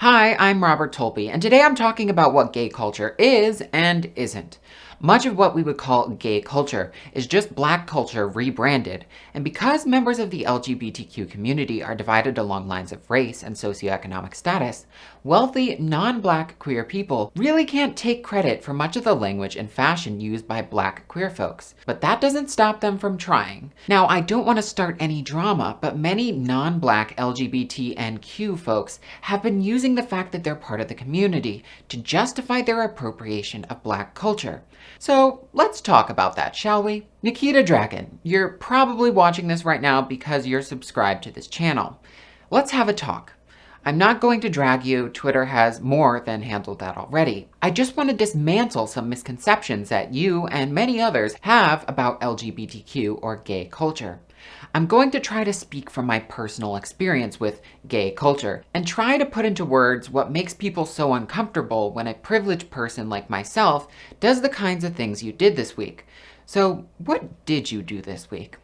Hi, I'm Robert Tolby, and today I'm talking about what gay culture is and isn't. Much of what we would call gay culture is just black culture rebranded, and because members of the LGBTQ community are divided along lines of race and socioeconomic status, wealthy, non-black queer people really can't take credit for much of the language and fashion used by black queer folks. But that doesn't stop them from trying. Now, I don't want to start any drama, but many non-black LGBTQ folks have been using the fact that they're part of the community to justify their appropriation of black culture. So let's talk about that, shall we? Nikita Dragun, you're probably watching this right now because you're subscribed to this channel. Let's have a talk. I'm not going to drag you. Twitter has more than handled that already. I just want to dismantle some misconceptions that you and many others have about LGBTQ or gay culture. I'm going to try to speak from my personal experience with gay culture and try to put into words what makes people so uncomfortable when a privileged person like myself does the kinds of things you did this week. So, what did you do this week?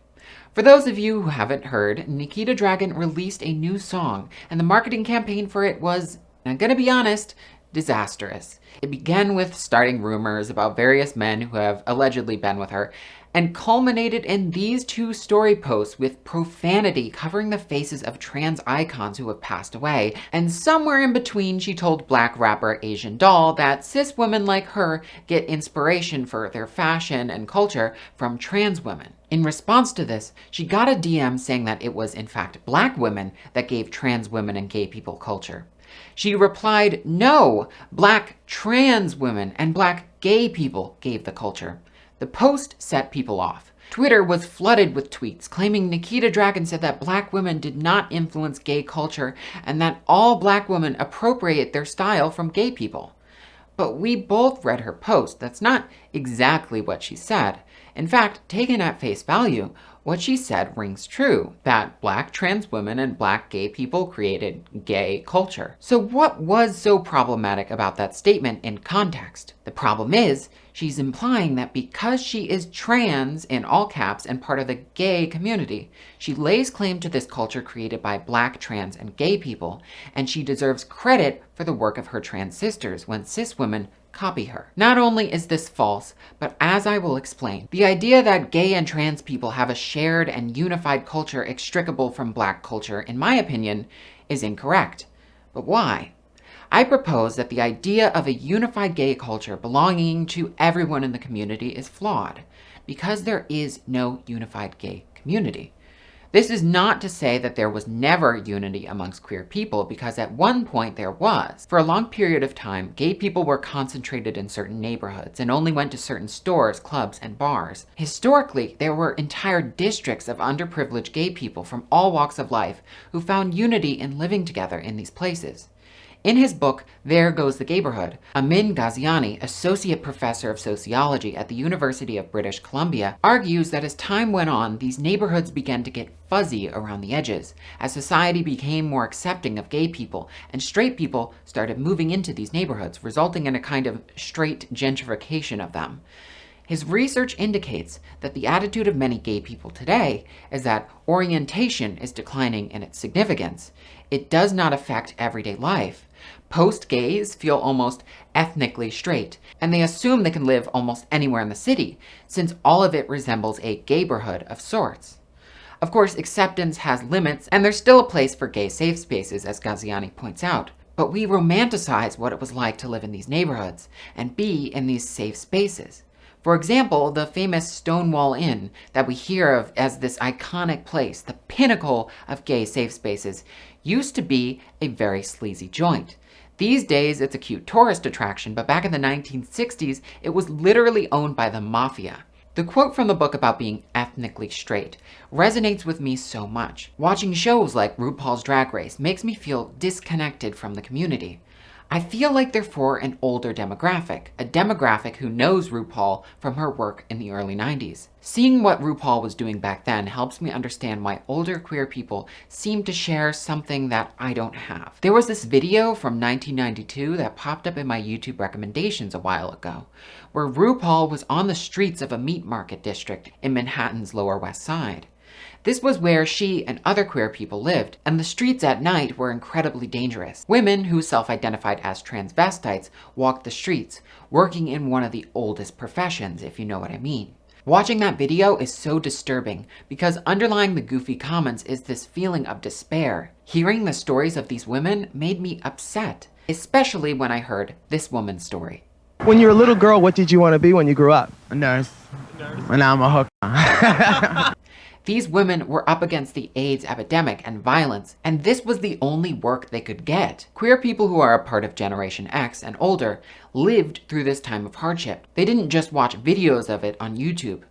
For those of you who haven't heard, Nikita Dragun released a new song, and the marketing campaign for it was, I'm gonna be honest, disastrous. It began with starting rumors about various men who have allegedly been with her, and culminated in these two story posts with profanity covering the faces of trans icons who have passed away, and somewhere in between she told black rapper Asian Doll that cis women like her get inspiration for their fashion and culture from trans women. In response to this, she got a DM saying that it was in fact black women that gave trans women and gay people culture. She replied, no, black trans women and black gay people gave the culture. The post set people off. Twitter was flooded with tweets claiming Nikita Dragun said that black women did not influence gay culture and that all black women appropriate their style from gay people. But we both read her post. That's not exactly what she said. In fact, taken at face value, what she said rings true, that black trans women and black gay people created gay culture. So what was so problematic about that statement in context? The problem is, she's implying that because she is trans, in all caps, and part of the gay community, she lays claim to this culture created by black, trans, and gay people, and she deserves credit for the work of her trans sisters when cis women copy her. Not only is this false, but as I will explain, the idea that gay and trans people have a shared and unified culture extricable from black culture, in my opinion, is incorrect. But why? I propose that the idea of a unified gay culture belonging to everyone in the community is flawed, because there is no unified gay community. This is not to say that there was never unity amongst queer people, because at one point there was. For a long period of time, gay people were concentrated in certain neighborhoods and only went to certain stores, clubs, and bars. Historically, there were entire districts of underprivileged gay people from all walks of life who found unity in living together in these places. In his book, There Goes the Gayborhood, Amin Ghaziani, associate professor of sociology at the University of British Columbia, argues that as time went on, these neighborhoods began to get fuzzy around the edges, as society became more accepting of gay people, and straight people started moving into these neighborhoods, resulting in a kind of straight gentrification of them. His research indicates that the attitude of many gay people today is that orientation is declining in its significance. It does not affect everyday life. Post-gays feel almost ethnically straight, and they assume they can live almost anywhere in the city, since all of it resembles a gayborhood of sorts. Of course, acceptance has limits, and there's still a place for gay safe spaces, as Ghaziani points out. But we romanticize what it was like to live in these neighborhoods and be in these safe spaces. For example, the famous Stonewall Inn that we hear of as this iconic place, the pinnacle of gay safe spaces, used to be a very sleazy joint. These days, it's a cute tourist attraction, but back in the 1960s, it was literally owned by the mafia. The quote from the book about being ethnically straight resonates with me so much. Watching shows like RuPaul's Drag Race makes me feel disconnected from the community. I feel like they're for an older demographic, a demographic who knows RuPaul from her work in the early 90s. Seeing what RuPaul was doing back then helps me understand why older queer people seem to share something that I don't have. There was this video from 1992 that popped up in my YouTube recommendations a while ago, where RuPaul was on the streets of a meat market district in Manhattan's Lower West Side. This was where she and other queer people lived, and the streets at night were incredibly dangerous. Women who self-identified as transvestites walked the streets, working in one of the oldest professions, if you know what I mean. Watching that video is so disturbing because underlying the goofy comments is this feeling of despair. Hearing the stories of these women made me upset, especially when I heard this woman's story. When you were a little girl, what did you want to be when you grew up? A nurse. And now I'm a hooker. These women were up against the AIDS epidemic and violence, and this was the only work they could get. Queer people who are a part of Generation X and older lived through this time of hardship. They didn't just watch videos of it on YouTube.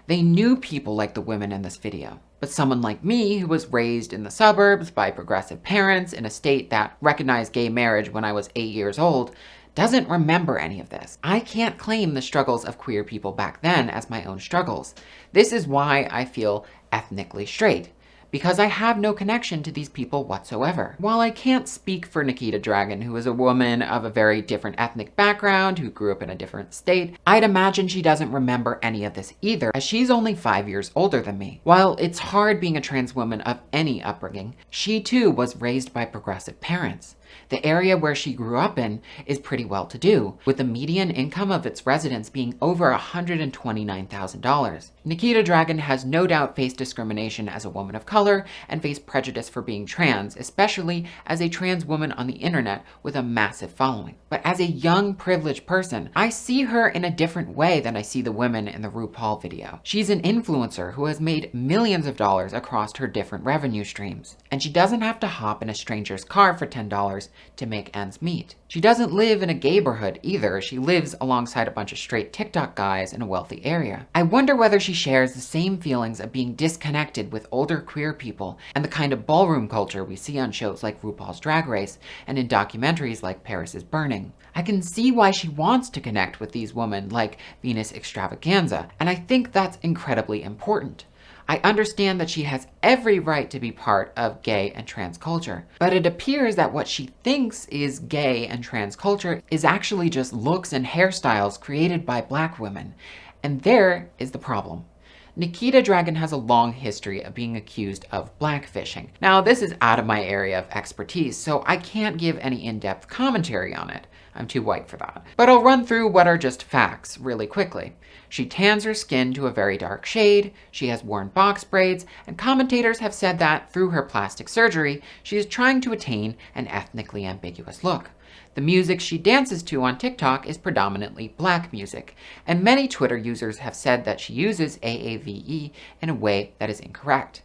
They knew people like the women in this video. But someone like me, who was raised in the suburbs by progressive parents in a state that recognized gay marriage when I was 8 years old, doesn't remember any of this. I can't claim the struggles of queer people back then as my own struggles. This is why I feel ethnically straight, because I have no connection to these people whatsoever. While I can't speak for Nikita Dragun, who is a woman of a very different ethnic background who grew up in a different state, I'd imagine she doesn't remember any of this either, as she's only 5 years older than me. While it's hard being a trans woman of any upbringing, she too was raised by progressive parents. The area where she grew up in is pretty well-to-do, with the median income of its residents being over $129,000. Nikita Dragun has no doubt faced discrimination as a woman of color and faced prejudice for being trans, especially as a trans woman on the internet with a massive following. But as a young, privileged person, I see her in a different way than I see the women in the RuPaul video. She's an influencer who has made millions of dollars across her different revenue streams, and she doesn't have to hop in a stranger's car for $10 to make ends meet. She doesn't live in a gayborhood either. She lives alongside a bunch of straight TikTok guys in a wealthy area. I wonder whether she shares the same feelings of being disconnected with older queer people and the kind of ballroom culture we see on shows like RuPaul's Drag Race and in documentaries like Paris is Burning. I can see why she wants to connect with these women like Venus Extravaganza, and I think that's incredibly important. I understand that she has every right to be part of gay and trans culture, but it appears that what she thinks is gay and trans culture is actually just looks and hairstyles created by Black women. And there is the problem. Nikita Dragun has a long history of being accused of blackfishing. Now, this is out of my area of expertise, so I can't give any in-depth commentary on it. I'm too white for that. But I'll run through what are just facts really quickly. She tans her skin to a very dark shade, she has worn box braids, and commentators have said that through her plastic surgery, she is trying to attain an ethnically ambiguous look. The music she dances to on TikTok is predominantly Black music, and many Twitter users have said that she uses AAVE in a way that is incorrect.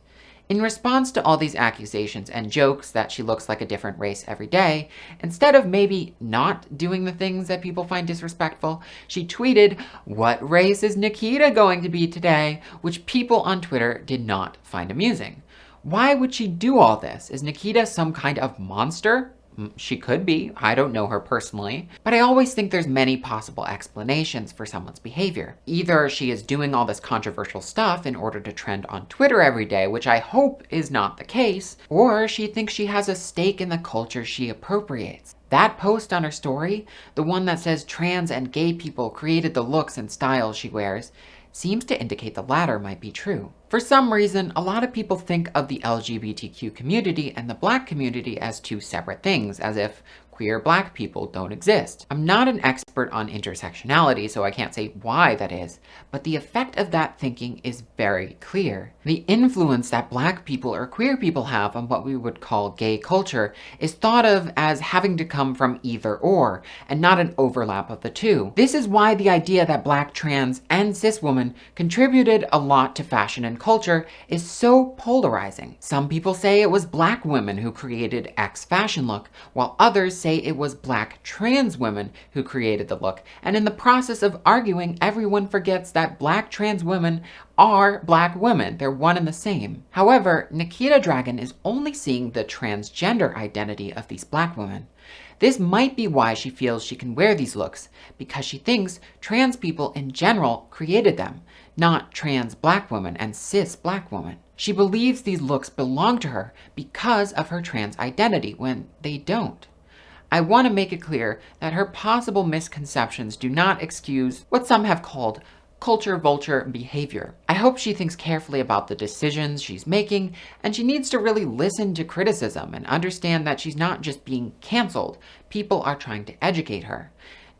In response to all these accusations and jokes that she looks like a different race every day, instead of maybe not doing the things that people find disrespectful, she tweeted, "What race is Nikita going to be today?" which people on Twitter did not find amusing. Why would she do all this? Is Nikita some kind of monster? She could be. I don't know her personally. But I always think there's many possible explanations for someone's behavior. Either she is doing all this controversial stuff in order to trend on Twitter every day, which I hope is not the case, or she thinks she has a stake in the culture she appropriates. That post on her story, the one that says trans and gay people created the looks and styles she wears, seems to indicate the latter might be true. For some reason, a lot of people think of the LGBTQ community and the Black community as two separate things, as if queer Black people don't exist. I'm not an expert on intersectionality, so I can't say why that is, but the effect of that thinking is very clear. The influence that Black people or queer people have on what we would call gay culture is thought of as having to come from either or, and not an overlap of the two. This is why the idea that Black trans and cis women contributed a lot to fashion and culture is so polarizing. Some people say it was Black women who created X fashion look, while others say it was Black trans women who created the look, and in the process of arguing, everyone forgets that Black trans women are Black women. They're one and the same. However, Nikita Dragun is only seeing the transgender identity of these Black women. This might be why she feels she can wear these looks, because she thinks trans people in general created them, not trans Black women and cis Black women. She believes these looks belong to her because of her trans identity, when they don't. I want to make it clear that her possible misconceptions do not excuse what some have called culture vulture behavior. I hope she thinks carefully about the decisions she's making, and she needs to really listen to criticism and understand that she's not just being canceled. People are trying to educate her.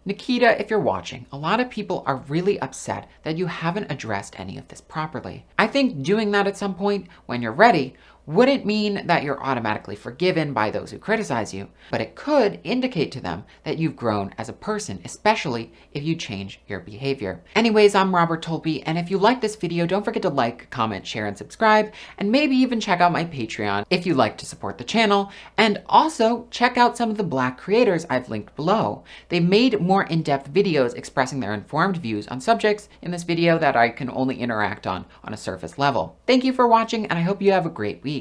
Nikita, if you're watching, a lot of people are really upset that you haven't addressed any of this properly. I think doing that at some point, when you're ready, wouldn't mean that you're automatically forgiven by those who criticize you, but it could indicate to them that you've grown as a person, especially if you change your behavior. Anyways, I'm Robert Tolpe, and if you like this video, don't forget to like, comment, share, and subscribe, and maybe even check out my Patreon if you'd like to support the channel, and also check out some of the Black creators I've linked below. They've made more in-depth videos expressing their informed views on subjects in this video that I can only interact on a surface level. Thank you for watching, and I hope you have a great week.